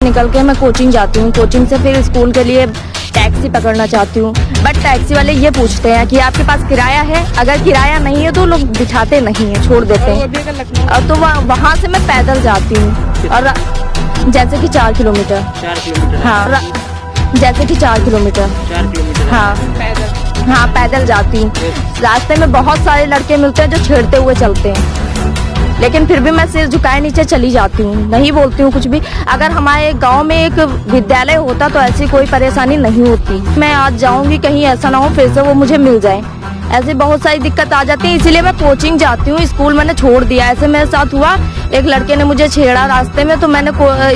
निकल के मैं कोचिंग जाती हूँ, कोचिंग से फिर स्कूल के लिए टैक्सी पकड़ना चाहती हूँ, बट टैक्सी वाले ये पूछते हैं कि आपके पास किराया है। अगर किराया नहीं है तो लोग बिठाते नहीं है, छोड़ देते हैं। और तो वहाँ से मैं पैदल जाती हूँ, और जैसे कि 4 किलोमीटर। 4 किलोमीटर? हाँ, जैसे कि 4 किलोमीटर। 4 किलोमीटर? हाँ पैदल। हाँ पैदल जाती हूँ। रास्ते में बहुत सारे लड़के मिलते हैं जो छेड़ते हुए चलते हैं, लेकिन फिर भी मैं सिर झुकाए नीचे चली जाती हूँ, नहीं बोलती हूँ कुछ भी। अगर हमारे गांव में एक विद्यालय होता तो ऐसी कोई परेशानी नहीं होती। मैं आज जाऊंगी, कहीं ऐसा ना हो फिर से वो मुझे मिल जाए। ऐसे बहुत सारी दिक्कत आ जाती है, इसीलिए मैं कोचिंग जाती हूँ। स्कूल मैंने छोड़ दिया। ऐसे मेरे साथ हुआ, एक लड़के ने मुझे छेड़ा रास्ते में, तो मैंने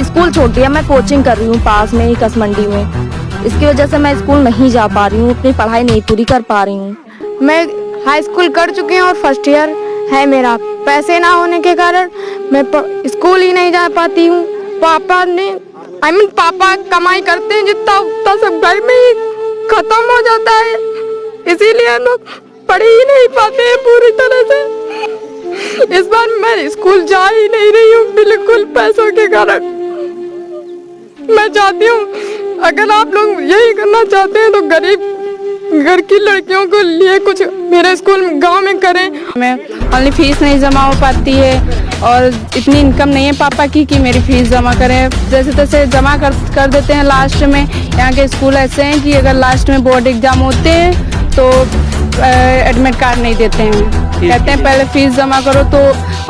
स्कूल छोड़ दिया। मैं कोचिंग कर रही हूँ पास में ही कसमंडी में। इसकी वजह से मैं स्कूल नहीं जा पा रही हूँ, अपनी पढ़ाई नहीं पूरी कर पा रही हूँ। मैं हाई स्कूल कर चुकी हूँ और फर्स्ट ईयर है मेरा। पैसे ना होने के कारण मैं स्कूल ही नहीं जा पाती हूँ। पापा ने पापा कमाई करते हैं जितना उतना सब घर में ही खत्म हो जाता है, इसीलिए हम लोग पढ़ ही नहीं पाते हैं पूरी तरह से। इस बार मैं स्कूल जा ही नहीं रही हूँ बिल्कुल, पैसों के कारण। मैं चाहती हूँ अगर आप लोग यही करना चाहते हैं तो गरीब घर की लड़कियों को लिए कुछ मेरे स्कूल गांव में करें। मैं ओनली फीस नहीं जमा हो पाती है और इतनी इनकम नहीं है पापा की कि मेरी फीस जमा करें। जैसे तैसे जमा कर देते हैं लास्ट में। यहाँ के स्कूल ऐसे हैं कि अगर लास्ट में बोर्ड एग्जाम होते हैं तो एडमिट कार्ड नहीं देते हैं, कहते हैं पहले फीस जमा करो। तो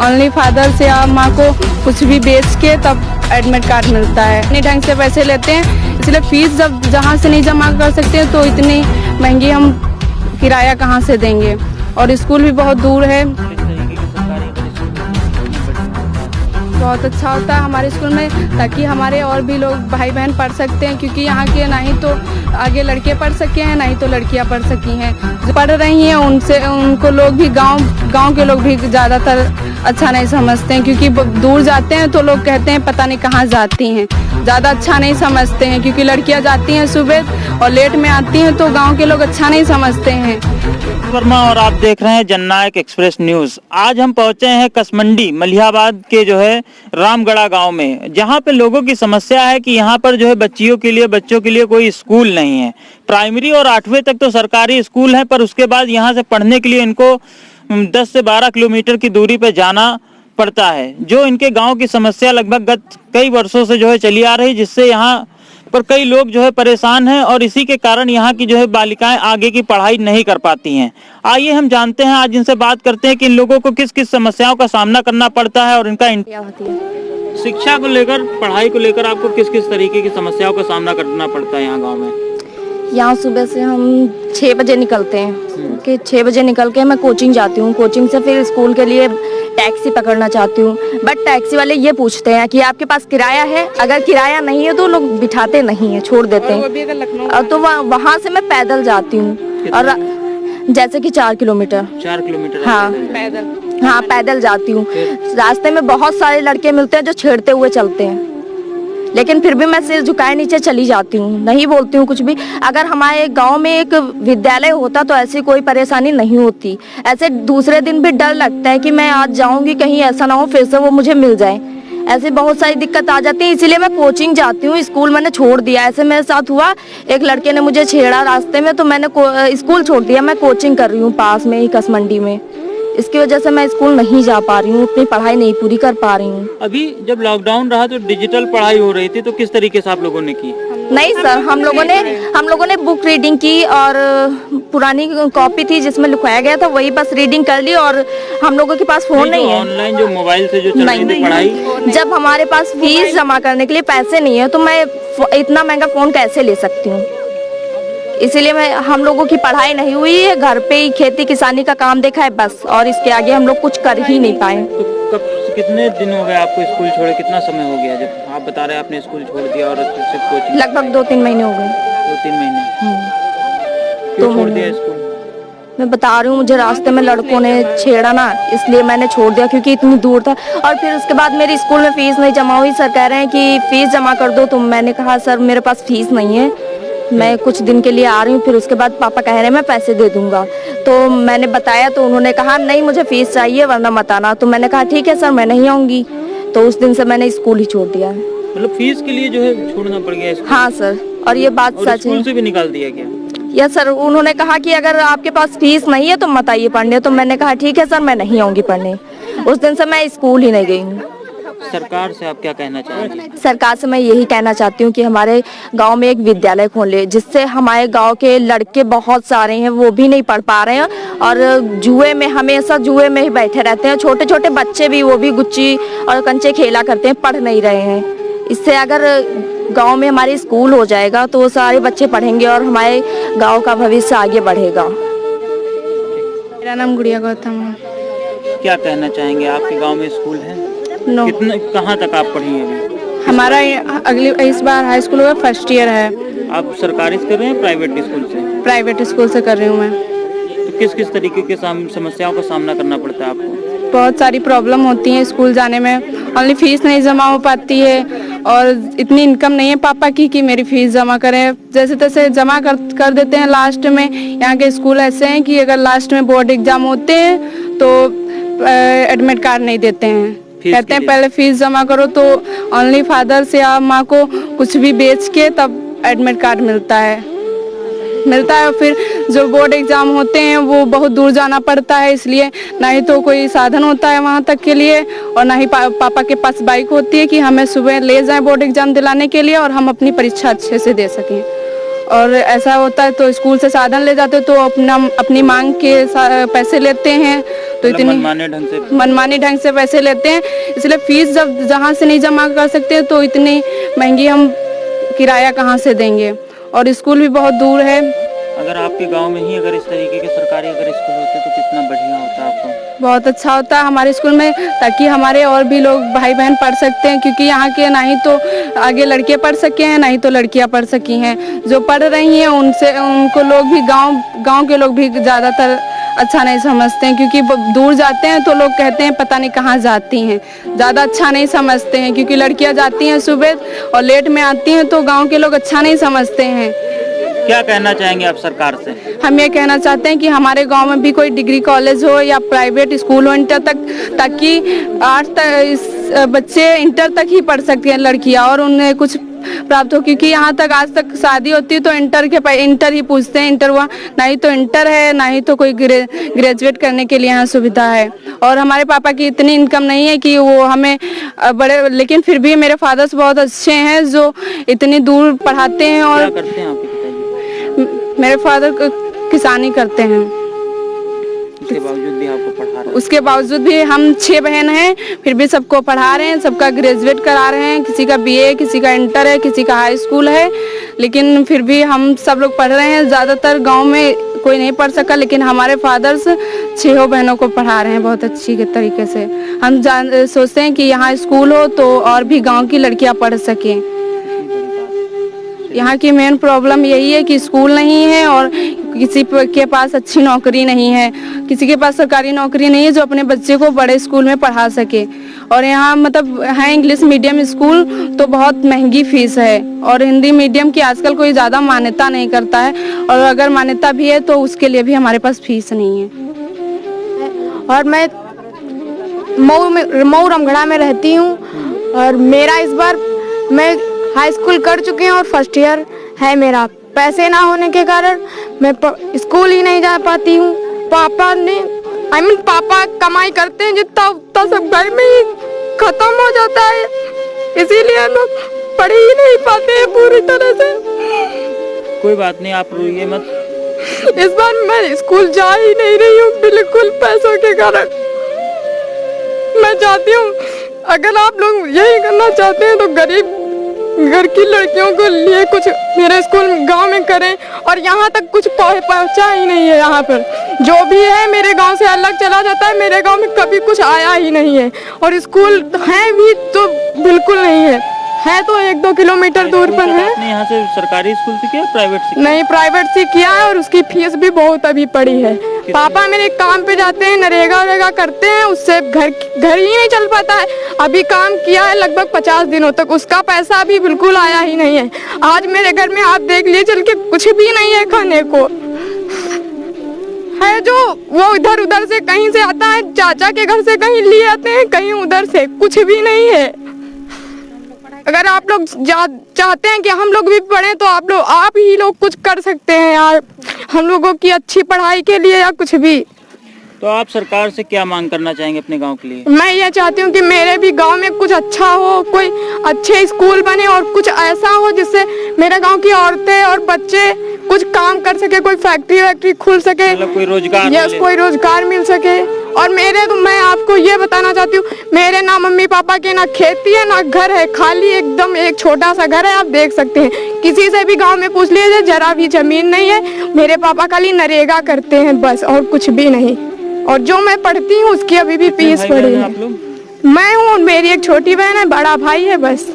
ओनली फादर से या माँ को कुछ भी बेच के तब एडमिट कार्ड मिलता है। इतने ढंग से पैसे लेते हैं, इसलिए फीस जब जहाँ से नहीं जमा कर सकते तो इतनी महंगी हम किराया कहाँ से देंगे, और स्कूल भी बहुत दूर है। बहुत अच्छा होता है हमारे स्कूल में, ताकि हमारे और भी लोग भाई बहन पढ़ सकते हैं, क्योंकि यहाँ के ना ही तो आगे लड़के पढ़ सके हैं ना ही तो लड़कियाँ पढ़ सकी हैं। जो पढ़ रही हैं उनको लोग भी गांव के लोग भी ज़्यादातर अच्छा नहीं समझते हैं, क्योंकि दूर जाते हैं तो लोग कहते हैं पता नहीं कहाँ जाती हैं, ज़्यादा अच्छा नहीं समझते हैं। क्योंकि लड़कियाँ जाती हैं सुबह और लेट में आती हैं तो गाँव के लोग अच्छा नहीं समझते हैं। वर्मा और आप देख रहे हैं जननायक एक्सप्रेस न्यूज। आज हम पहुंचे हैं कसमंडी मलिहाबाद के जो है रामगढ़ा गांव में, जहां पे लोगों की समस्या है कि यहां पर जो है बच्चों के लिए कोई स्कूल नहीं है। प्राइमरी और 8वीं तक तो सरकारी स्कूल है, पर उसके बाद यहां से पढ़ने के लिए इनको 10 से 12 किलोमीटर की दूरी पे जाना पड़ता है। जो इनके गाँव की समस्या लगभग गत कई वर्षों से जो है चली आ रही, जिससे यहाँ पर कई लोग जो है परेशान हैं और इसी के कारण यहाँ की जो है बालिकाएं आगे की पढ़ाई नहीं कर पाती हैं। आइए हम जानते हैं, आज इनसे बात करते हैं कि इन लोगों को किस किस समस्याओं का सामना करना पड़ता है और इनका शिक्षा को लेकर, पढ़ाई को लेकर आपको किस किस तरीके की समस्याओं का सामना करना पड़ता है यहाँ गाँव में। यहाँ सुबह से हम 6 बजे निकलते हैं कि 6 बजे निकल के मैं कोचिंग जाती हूँ, कोचिंग से फिर स्कूल के लिए टैक्सी पकड़ना चाहती हूँ, बट टैक्सी वाले ये पूछते हैं कि आपके पास किराया है। अगर किराया नहीं है तो लोग बिठाते नहीं है, छोड़ देते हैं। और तो वहाँ से मैं पैदल जाती हूँ, और जैसे कि 4 किलोमीटर। 4 किलोमीटर? हाँ पैदल। हाँ पैदल जाती हूँ। रास्ते में बहुत सारे लड़के मिलते हैं जो छेड़ते हुए चलते हैं, लेकिन फिर भी मैं सिर झुकाए नीचे चली जाती हूँ, नहीं बोलती हूँ कुछ भी। अगर हमारे गांव में एक विद्यालय होता तो ऐसी कोई परेशानी नहीं होती। ऐसे दूसरे दिन भी डर लगता है कि मैं आज जाऊंगी, कहीं ऐसा ना हो फिर से वो मुझे मिल जाए। ऐसे बहुत सारी दिक्कत आ जाती है, इसीलिए मैं कोचिंग जाती हूँ। स्कूल मैंने छोड़ दिया। ऐसे मेरे साथ हुआ, एक लड़के ने मुझे छेड़ा रास्ते में, तो मैंने स्कूल छोड़ दिया। मैं कोचिंग कर रही हूँ पास में ही कसमंडी में। इसकी वजह से मैं स्कूल नहीं जा पा रही हूँ, अपनी पढ़ाई नहीं पूरी कर पा रही हूँ। अभी जब लॉकडाउन रहा तो डिजिटल पढ़ाई हो रही थी, तो किस तरीके से आप लोगों ने की? नहीं सर, हम लोगों ने बुक रीडिंग की, और पुरानी कॉपी थी जिसमें लिखवाया गया था वही बस रीडिंग कर ली। और हम लोगों के पास फोन नहीं है। ऑनलाइन जो मोबाइल से जो चल रही थी पढ़ाई, जब हमारे पास फीस जमा करने के लिए पैसे नहीं है तो मैं इतना महंगा फोन कैसे ले सकती हूँ। इसीलिए हम लोगों की पढ़ाई नहीं हुई है, घर पे ही खेती किसानी का काम देखा है बस, और इसके आगे हम लोग कुछ कर ही नहीं पाए। तो कितने दिन हो गए आपको स्कूल छोड़े, कितना समय हो गया जब आप बता रहे हैं आपने स्कूल छोड़ दिया? और सिर्फ कोचिंग? लगभग 2-3 महीने हो गए। 2-3 महीने? क्यों छोड़ दिया स्कूल? मैं बता रही हूँ, मुझे रास्ते में लड़कों ने छेड़ा ना, इसलिए मैंने छोड़ दिया, क्योंकि इतनी दूर था। और फिर उसके बाद मेरी स्कूल में फीस नहीं जमा हुई। सर कह रहे हैं कि फीस जमा कर दो। तो मैंने कहा सर मेरे पास फीस नहीं है, मैं कुछ दिन के लिए आ रही हूँ। फिर उसके बाद पापा कह रहे हैं मैं पैसे दे दूंगा। तो मैंने बताया तो उन्होंने कहा नहीं मुझे फीस चाहिए वरना मत आना। तो मैंने कहा ठीक है सर मैं नहीं आऊँगी। तो उस दिन से मैंने स्कूल ही छोड़ दिया है। मतलब फीस के लिए जो है छोड़ना पड़ गया इसको? हाँ सर, और ये बात और सच स्कूल है। से भी निकाल दिया गया? यस सर, उन्होंने कहा कि अगर आपके पास फीस नहीं है तो मत आइए पढ़ने, तो मैंने कहा ठीक है सर, मैं नहीं आऊंगी पढ़ने। उस दिन से मैं स्कूल ही नहीं गई हूँ। सरकार से आप क्या कहना चाहेंगे? सरकार से मैं यही कहना चाहती हूँ कि हमारे गांव में एक विद्यालय खोले, जिससे हमारे गांव के लड़के बहुत सारे हैं वो भी नहीं पढ़ पा रहे हैं और जुए में, हमेशा जुए में ही बैठे रहते हैं। छोटे छोटे बच्चे भी, वो भी गुच्ची और कंचे खेला करते हैं, पढ़ नहीं रहे हैं। इससे अगर गांव में हमारे स्कूल हो जाएगा तो वो सारे बच्चे पढ़ेंगे और हमारे गांव का भविष्य आगे बढ़ेगा। मेरा नाम गुड़िया गौतम है। क्या कहना चाहेंगे? आपके गांव में स्कूल है? नो, कितने, कहाँ तक आप पढ़ी हैं अभी? हमारा इस बार हाई स्कूल हुआ, फर्स्ट ईयर है। आप सरकारी से कर रहे हैं प्राइवेट स्कूल से? प्राइवेट स्कूल से कर रही हूँ मैं। तो किस किस तरीके के समस्याओं का सामना करना पड़ता है आपको? बहुत सारी प्रॉब्लम होती है स्कूल जाने में। ओनली फीस नहीं जमा हो पाती है और इतनी इनकम नहीं है पापा की कि मेरी फीस जमा करें। जैसे तैसे जमा कर देते हैं लास्ट में। यहाँ के स्कूल ऐसे हैं कि अगर लास्ट में बोर्ड एग्जाम होते हैं तो एडमिट कार्ड नहीं देते हैं, कहते हैं पहले फीस जमा करो। तो ओनली फादर से या माँ को कुछ भी बेच के तब एडमिट कार्ड मिलता है। और फिर जो बोर्ड एग्जाम होते हैं वो बहुत दूर जाना पड़ता है, इसलिए ना ही तो कोई साधन होता है वहाँ तक के लिए और ना ही पापा के पास बाइक होती है कि हमें सुबह ले जाएं बोर्ड एग्जाम दिलाने के लिए और हम अपनी परीक्षा अच्छे से दे सकें। और ऐसा होता है तो स्कूल से साधन ले जाते तो अपनी मांग के पैसे लेते हैं, तो इतनी मनमानी ढंग से पैसे लेते हैं। इसलिए फीस जब जहाँ से नहीं जमा कर सकते तो इतनी महंगी हम किराया कहाँ से देंगे, और स्कूल भी बहुत दूर है। अगर आपके गांव में ही अगर इस तरीके के सरकारी अगर स्कूल होते तो कितना बढ़िया होता आपको? बहुत अच्छा होता है हमारे स्कूल में, ताकि हमारे और भी लोग भाई बहन पढ़ सकते हैं, क्योंकि यहाँ के ना ही तो आगे लड़के पढ़ सके हैं ना ही तो लड़कियाँ पढ़ सकी हैं। जो पढ़ रही हैं उनको लोग भी गाँव के लोग भी ज़्यादातर अच्छा नहीं समझते हैं, क्योंकि दूर जाते हैं तो लोग कहते हैं पता नहीं कहाँ जाती हैं, ज़्यादा अच्छा नहीं समझते हैं। क्योंकि लड़कियां जाती हैं सुबह और लेट में आती हैं तो गांव के लोग अच्छा नहीं समझते हैं। क्या कहना चाहेंगे आप सरकार से? हम ये कहना चाहते हैं कि हमारे गांव में भी कोई डिग्री कॉलेज हो या प्राइवेट स्कूल हो इंटर तक, ताकि 8 तक बच्चे इंटर तक ही पढ़ सकती हैं लड़कियां और उन्हें कुछ प्राप्त हो। क्योंकि यहाँ तक आज तक शादी होती है तो इंटर ही पूछते हैं, इंटर हुआ, ना ही तो इंटर है ना ही तो कोई ग्रेजुएट करने के लिए यहाँ सुविधा है। और हमारे पापा की इतनी इनकम नहीं है कि वो हमें लेकिन फिर भी मेरे फादर्स बहुत अच्छे हैं जो इतनी दूर पढ़ाते हैं। और क्या करते हैं आपके पिताजी? मेरे फादर किसानी करते हैं। उसके बावजूद भी आपको पढ़ा रहे हैं? उसके बावजूद भी हम 6 बहन हैं, फिर भी सबको पढ़ा रहे हैं, सबका ग्रेजुएट करा रहे हैं। किसी का BA, किसी का इंटर है, किसी का हाई स्कूल है, लेकिन फिर भी हम सब लोग पढ़ रहे हैं। ज़्यादातर गांव में कोई नहीं पढ़ सका, लेकिन हमारे फादर्स 6 बहनों को पढ़ा रहे हैं बहुत अच्छी तरीके से। हम सोचते हैं कि यहाँ स्कूल हो तो और भी गाँव की लड़कियाँ पढ़ सकें। यहाँ की मेन प्रॉब्लम यही है कि स्कूल नहीं है और किसी के पास अच्छी नौकरी नहीं है, किसी के पास सरकारी नौकरी नहीं है जो अपने बच्चे को बड़े स्कूल में पढ़ा सके। और यहाँ मतलब है इंग्लिश मीडियम स्कूल तो बहुत महंगी फीस है, और हिंदी मीडियम की आजकल कोई ज़्यादा मान्यता नहीं करता है, और अगर मान्यता भी है तो उसके लिए भी हमारे पास फीस नहीं है। और मैं मऊ रामगढ़ा में रहती हूँ और मेरा इस बार मैं हाई स्कूल कर चुकी हूँ और फर्स्ट ईयर है मेरा। पैसे ना होने के कारण मैं स्कूल ही नहीं जा पाती हूँ। पापा कमाई करते हैं जितना उतना सब घर में ही खत्म हो जाता है, इसीलिए हम लोग पढ़ ही नहीं पाते हैं पूरी तरह से। कोई बात नहीं, आप रोइए मत। इस बार मैं स्कूल जा ही नहीं रही हूँ बिल्कुल पैसों के कारण। मैं चाहती हूँ अगर आप लोग यही करना चाहते हैं तो गरीब घर की लड़कियों को लिए कुछ मेरे स्कूल गांव में करें, और यहाँ तक कुछ पहुँचा ही नहीं है। यहाँ पर जो भी है मेरे गांव से अलग चला जाता है, मेरे गांव में कभी कुछ आया ही नहीं है। और स्कूल है भी तो बिल्कुल नहीं है तो 1-2 किलोमीटर दूर पर है। आपने यहाँ से सरकारी स्कूल से किया प्राइवेट से? नहीं, प्राइवेट से किया है और उसकी फीस भी बहुत अभी पड़ी है। पापा मेरे काम पे जाते हैं, नरेगा करते हैं, उससे घर ही नहीं चल पाता है। अभी काम किया है लगभग 50 दिनों तक, उसका पैसा अभी बिल्कुल आया ही नहीं है। आज मेरे घर में आप देख लिए चल के कुछ भी नहीं है खाने को, है जो वो इधर उधर से कहीं से आता है, चाचा के घर से कहीं लिए आते हैं, कहीं उधर से, कुछ भी नहीं है। अगर आप लोग चाहते हैं कि हम लोग भी पढ़ें तो आप ही लोग कुछ कर सकते हैं यार, हम लोगों की अच्छी पढ़ाई के लिए या कुछ भी। तो आप सरकार से क्या मांग करना चाहेंगे अपने गांव के लिए? मैं ये चाहती हूँ कि मेरे भी गांव में कुछ अच्छा हो, कोई अच्छे स्कूल बने और कुछ ऐसा हो जिससे मेरे गांव की औरतें और बच्चे कुछ काम कर सके, कोई फैक्ट्री खुल सके, मतलब कोई रोजगार यस, कोई रोजगार मिल सके। और मैं आपको ये बताना चाहती हूँ, मेरे ना मम्मी पापा के ना खेती है ना घर है, खाली एकदम एक छोटा सा घर है, आप देख सकते हैं। किसी से भी गांव में पूछ लीजिए, जरा भी जमीन नहीं है। मेरे पापा खाली नरेगा करते हैं बस, और कुछ भी नहीं। और जो मैं पढ़ती हूँ उसकी अभी भी फीस पड़ी है। मैं हूँ, मेरी एक छोटी बहन है, बड़ा भाई है, बस।